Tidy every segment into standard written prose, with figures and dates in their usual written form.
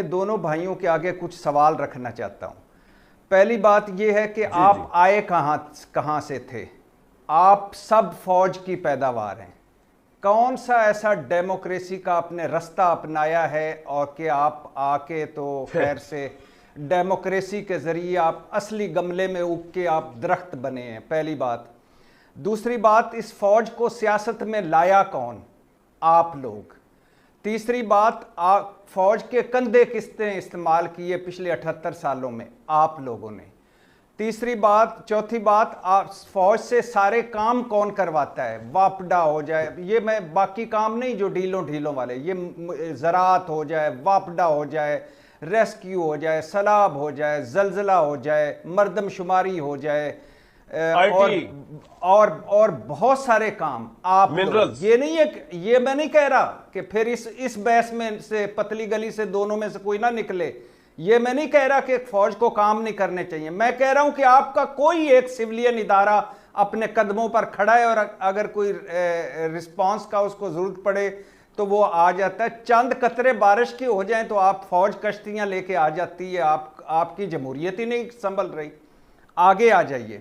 دونوں بھائیوں کے آگے کچھ سوال رکھنا چاہتا ہوں۔ پہلی بات یہ ہے کہ آپ آئے کہاں سے تھے؟ آپ سب فوج کی پیداوار ہیں۔ کون سا ایسا ڈیموکریسی کا آپ نے رستہ اپنایا ہے اور کہ آپ آ کے تو خیر سے ڈیموکریسی کے ذریعے آپ اصلی گملے میں اگ کے آپ درخت بنے ہیں؟ پہلی بات۔ دوسری بات، اس فوج کو سیاست میں لایا کون؟ آپ لوگ۔ تیسری بات، فوج کے کندھے کس نے استعمال کیے پچھلے 78 سالوں میں؟ آپ لوگوں نے۔ چوتھی بات، فوج سے سارے کام کون کرواتا ہے؟ واپڈا ہو جائے، یہ میں باقی کام نہیں جو ڈھیلوں والے، یہ زراعت ہو جائے، واپڈا ہو جائے، ریسکیو ہو جائے، سیلاب ہو جائے، زلزلہ ہو جائے، مردم شماری ہو جائے، اور بہت سارے کام آپ لوگ۔ یہ میں نہیں کہہ رہا کہ پھر اس بحث میں سے پتلی گلی سے دونوں میں سے کوئی نہ نکلے۔ یہ میں نہیں کہہ رہا کہ فوج کو کام نہیں کرنے چاہیے، میں کہہ رہا ہوں کہ آپ کا کوئی ایک سویلین ادارہ اپنے قدموں پر کھڑا ہے اور اگر کوئی رسپانس کا اس کو ضرورت پڑے تو وہ آ جاتا ہے۔ چند قطرے بارش کے ہو جائیں تو آپ فوج کشتیاں لے کے آ جاتی ہے۔ آپ کی جمہوریت ہی نہیں سنبھل رہی۔ آگے آ جائیے،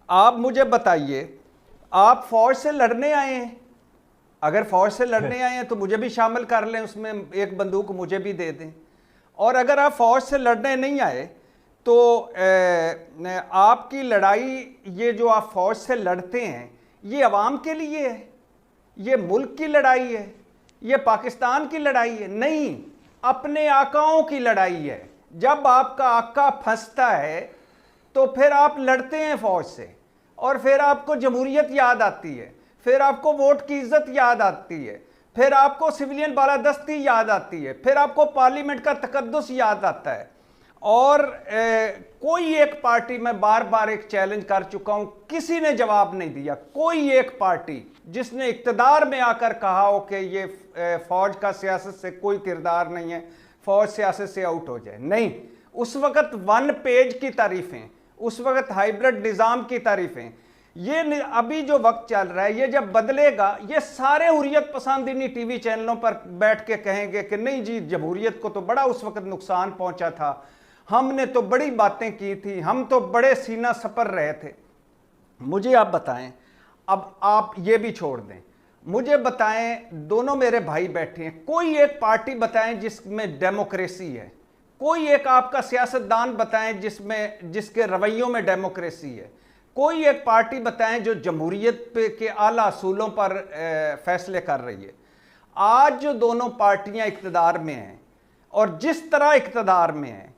آپ مجھے بتائیے، آپ فوج سے لڑنے آئے ہیں؟ اگر فوج سے لڑنے آئے ہیں تو مجھے بھی شامل کر لیں اس میں، ایک بندوق مجھے بھی دے دیں۔ اور اگر آپ فوج سے لڑنے نہیں آئے تو آپ کی لڑائی، یہ جو آپ فوج سے لڑتے ہیں، یہ عوام کے لیے ہے؟ یہ ملک کی لڑائی ہے؟ یہ پاکستان کی لڑائی ہے؟ نہیں، اپنے آقاؤں کی لڑائی ہے۔ جب آپ کا آقا پھنستا ہے تو پھر آپ لڑتے ہیں فوج سے، اور پھر آپ کو جمہوریت یاد آتی ہے، پھر آپ کو ووٹ کی عزت یاد آتی ہے، پھر آپ کو سویلین بالادستی یاد آتی ہے، پھر آپ کو پارلیمنٹ کا تقدس یاد آتا ہے۔ اور کوئی ایک پارٹی، میں بار بار ایک چیلنج کر چکا ہوں، کسی نے جواب نہیں دیا، کوئی ایک پارٹی جس نے اقتدار میں آ کر کہا ہو کہ یہ فوج کا سیاست سے کوئی کردار نہیں ہے، فوج سیاست سے آؤٹ ہو جائے، نہیں۔ اس وقت 1 پیج کی تعریفیں، اس وقت ہائیبرڈ نظام کی تعریفیں، یہ ابھی جو وقت چل رہا ہے یہ جب بدلے گا، یہ سارے حریت پسند انہی ٹی وی چینلوں پر بیٹھ کے کہیں گے کہ نہیں جی، جمہوریت کو تو بڑا اس وقت نقصان پہنچا تھا، ہم نے تو بڑی باتیں کی تھی، ہم تو بڑے سینہ سپر رہے تھے۔ مجھے آپ بتائیں، اب آپ یہ بھی چھوڑ دیں، مجھے بتائیں، دونوں میرے بھائی بیٹھے ہیں، کوئی ایک پارٹی بتائیں جس میں ڈیموکریسی ہے، کوئی ایک آپ کا سیاستدان بتائیں جس کے رویوں میں ڈیموکریسی ہے، کوئی ایک پارٹی بتائیں جو جمہوریت کے اعلیٰ اصولوں پر فیصلے کر رہی ہے۔ آج جو دونوں پارٹیاں اقتدار میں ہیں اور جس طرح اقتدار میں ہیں،